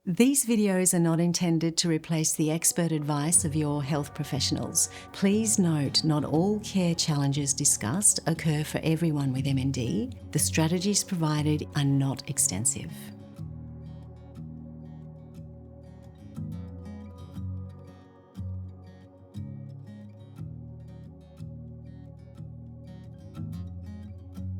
These videos are not intended to replace the expert advice of your health professionals. Please note, not all care challenges discussed occur for everyone with MND. The strategies provided are not extensive.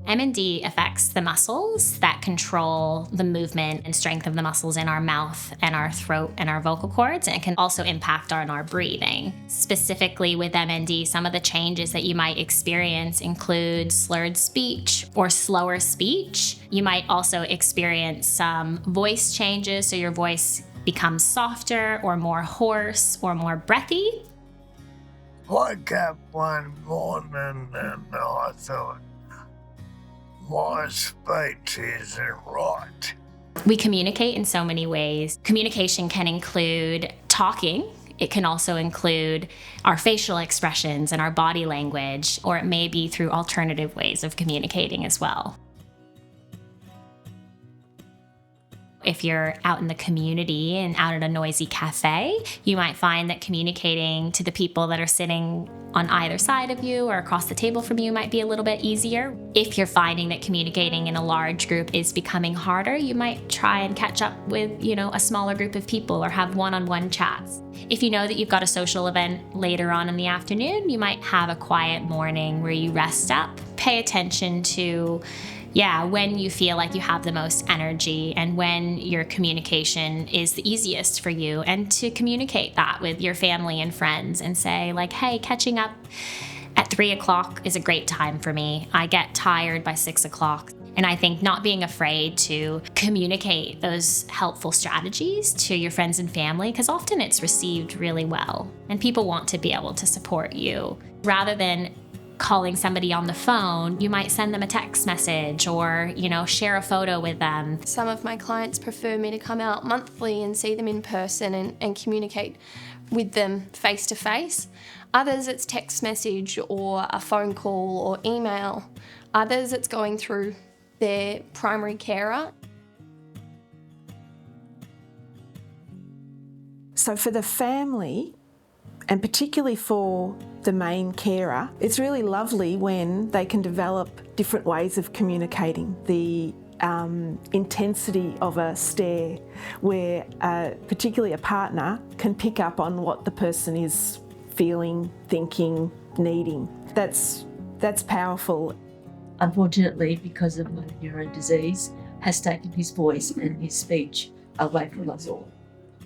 MND affects the muscles that control the movement and strength of the muscles in our mouth and our throat and our vocal cords, and it can also impact on our breathing. Specifically with MND, some of the changes that you might experience include slurred speech or slower speech. You might also experience some voice changes, so your voice becomes softer or more hoarse or more breathy. Woke up one morning and I thought, my speech isn't right. We communicate in so many ways. Communication can include talking. It can also include our facial expressions and our body language, or it may be through alternative ways of communicating as well. If you're out in the community and out at a noisy cafe, you might find that communicating to the people that are sitting on either side of you or across the table from you might be a little bit easier. If you're finding that communicating in a large group is becoming harder, you might try and catch up with, a smaller group of people or have one-on-one chats. If you know that you've got a social event later on in the afternoon, you might have a quiet morning where you rest up. Pay attention to when you feel like you have the most energy and when your communication is the easiest for you, and to communicate that with your family and friends and say like, hey, catching up at 3:00 is a great time for me. I get tired by 6:00. And I think not being afraid to communicate those helpful strategies to your friends and family, because often it's received really well and people want to be able to support you. Rather than calling somebody on the phone, you might send them a text message or, share a photo with them. Some of my clients prefer me to come out monthly and see them in person and communicate with them face to face. Others, it's text message or a phone call or email. Others, it's going through their primary carer. So for the family, and particularly for the main carer, it's really lovely when they can develop different ways of communicating. The intensity of a stare, where particularly a partner can pick up on what the person is feeling, thinking, needing. That's powerful. Unfortunately, because of my neuro disease, has taken his voice and his speech away from us all.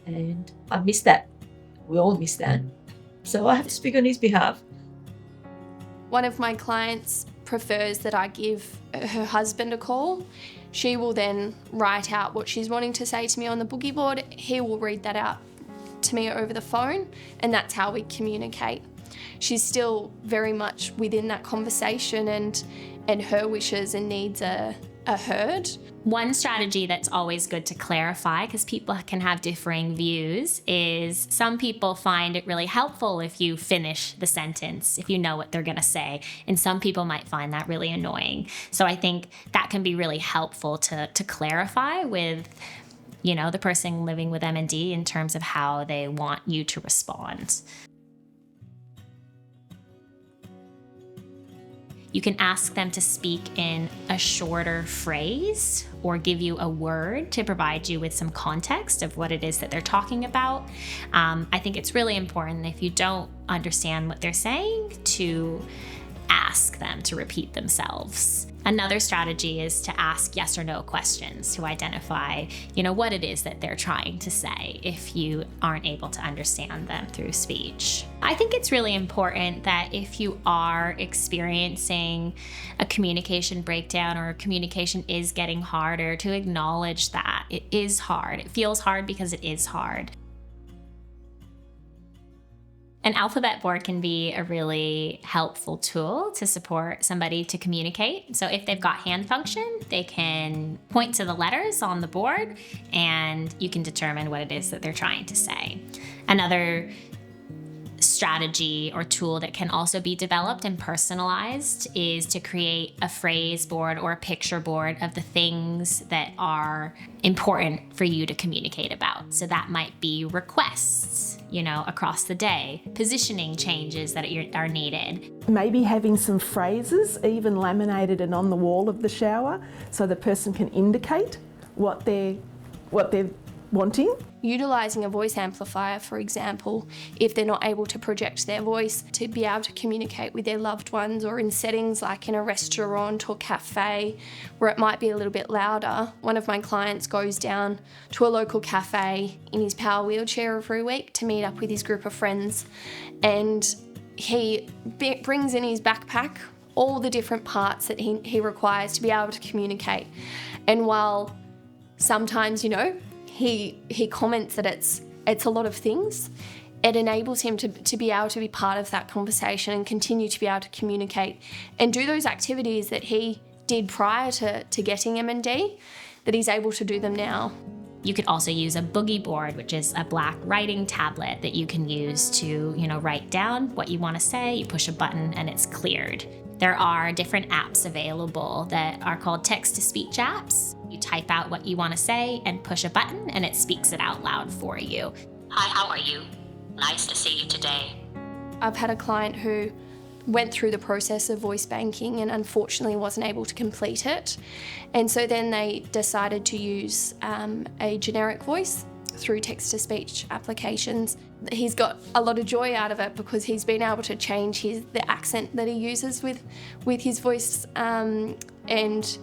And I miss that. We all miss that. So I have to speak on his behalf. One of my clients prefers that I give her husband a call. She will then write out what she's wanting to say to me on the boogie board. He will read that out to me over the phone, and that's how we communicate. She's still very much within that conversation, and her wishes and needs are heard. One strategy that's always good to clarify, because people can have differing views, is some people find it really helpful if you finish the sentence, if you know what they're going to say, and some people might find that really annoying. So I think that can be really helpful to clarify with the person living with MND in terms of how they want you to respond. You can ask them to speak in a shorter phrase or give you a word to provide you with some context of what it is that they're talking about. I think it's really important, if you don't understand what they're saying, to ask them to repeat themselves. Another strategy is to ask yes or no questions to identify, what it is that they're trying to say if you aren't able to understand them through speech. I think it's really important that if you are experiencing a communication breakdown or communication is getting harder, to acknowledge that it is hard. It feels hard because it is hard. An alphabet board can be a really helpful tool to support somebody to communicate. So if they've got hand function, they can point to the letters on the board and you can determine what it is that they're trying to say. Another strategy or tool that can also be developed and personalized is to create a phrase board or a picture board of the things that are important for you to communicate about. So that might be requests, across the day, positioning changes that are needed. Maybe having some phrases even laminated and on the wall of the shower so the person can indicate what they're wanting. Utilising a voice amplifier, for example, if they're not able to project their voice to be able to communicate with their loved ones, or in settings like in a restaurant or cafe where it might be a little bit louder. One of my clients goes down to a local cafe in his power wheelchair every week to meet up with his group of friends, and he brings in his backpack all the different parts that he requires to be able to communicate. And while sometimes, he comments that it's a lot of things, it enables him to be able to be part of that conversation and continue to be able to communicate and do those activities that he did prior to getting MND, that he's able to do them now. You could also use a boogie board, which is a black writing tablet that you can use to, write down what you want to say. You push a button and it's cleared. There are different apps available that are called text-to-speech apps. You type out what you want to say and push a button and it speaks it out loud for you. Hi, how are you? Nice to see you today. I've had a client who went through the process of voice banking and unfortunately wasn't able to complete it. And so then they decided to use a generic voice through text-to-speech applications. He's got a lot of joy out of it because he's been able to change the accent that he uses with his voice, and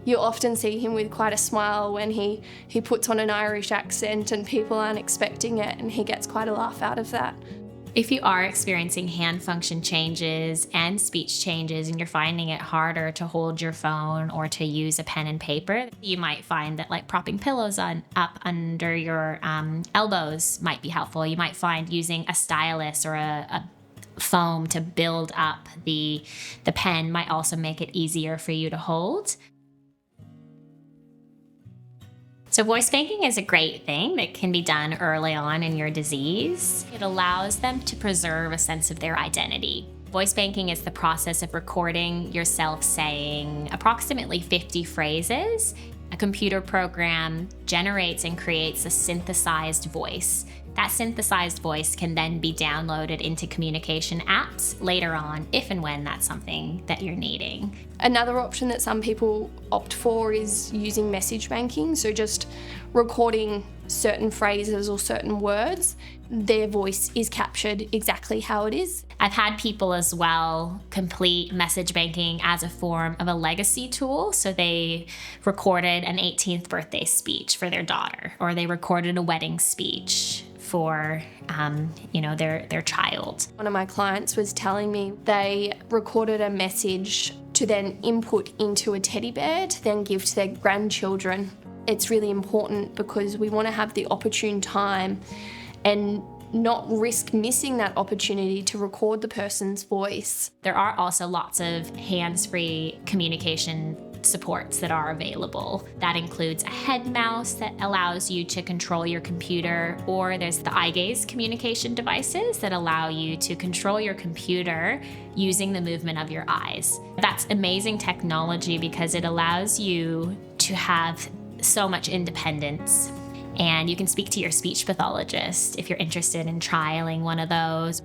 you'll often see him with quite a smile when he puts on an Irish accent and people aren't expecting it, and he gets quite a laugh out of that. If you are experiencing hand function changes and speech changes and you're finding it harder to hold your phone or to use a pen and paper, you might find that propping pillows up under your elbows might be helpful. You might find using a stylus or a foam to build up the pen might also make it easier for you to hold. So voice banking is a great thing that can be done early on in your disease. It allows them to preserve a sense of their identity. Voice banking is the process of recording yourself saying approximately 50 phrases. A computer program generates and creates a synthesized voice. That synthesized voice can then be downloaded into communication apps later on, if and when that's something that you're needing. Another option that some people opt for is using message banking, so just recording certain phrases or certain words. Their voice is captured exactly how it is. I've had people as well complete message banking as a form of a legacy tool. So they recorded an 18th birthday speech for their daughter, or they recorded a wedding speech for their child. One of my clients was telling me they recorded a message to then input into a teddy bear to then give to their grandchildren. It's really important because we want to have the opportune time and not risk missing that opportunity to record the person's voice. There are also lots of hands-free communication supports that are available. That includes a head mouse that allows you to control your computer, or there's the eye gaze communication devices that allow you to control your computer using the movement of your eyes. That's amazing technology because it allows you to have so much independence. And you can speak to your speech pathologist if you're interested in trialing one of those.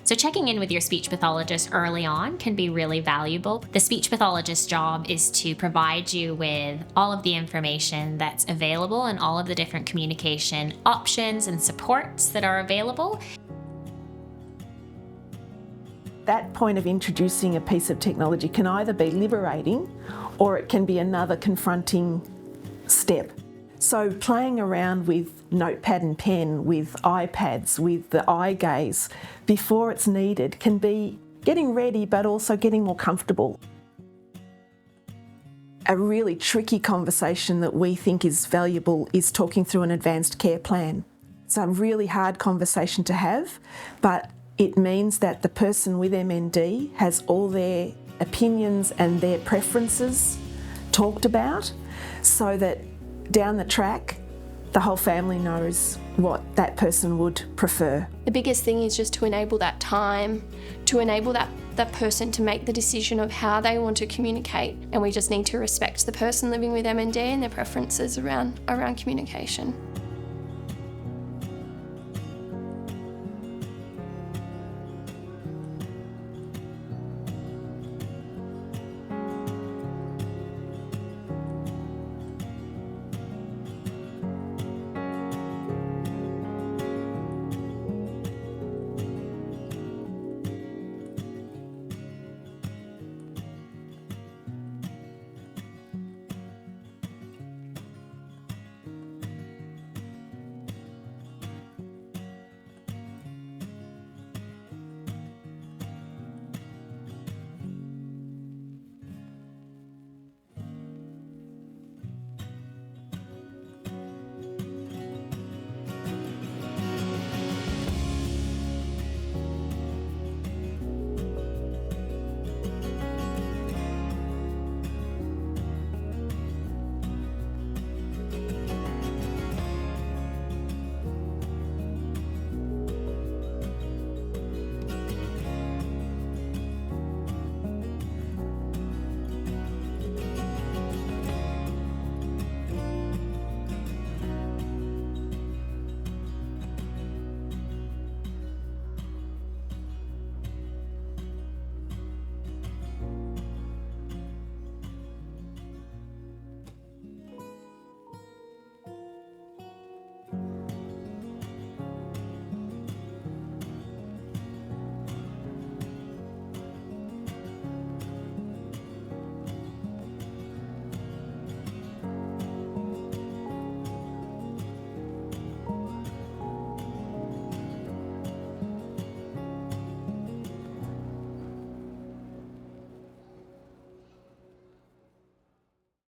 So checking in with your speech pathologist early on can be really valuable. The speech pathologist's job is to provide you with all of the information that's available and all of the different communication options and supports that are available. That point of introducing a piece of technology can either be liberating or it can be another confronting step. So playing around with notepad and pen, with iPads, with the eye gaze before it's needed can be getting ready but also getting more comfortable. A really tricky conversation that we think is valuable is talking through an advanced care plan. It's a really hard conversation to have, but it means that the person with MND has all their opinions and their preferences talked about so that down the track, the whole family knows what that person would prefer. The biggest thing is just to enable that time, to enable that person to make the decision of how they want to communicate, and we just need to respect the person living with MND and their preferences around communication.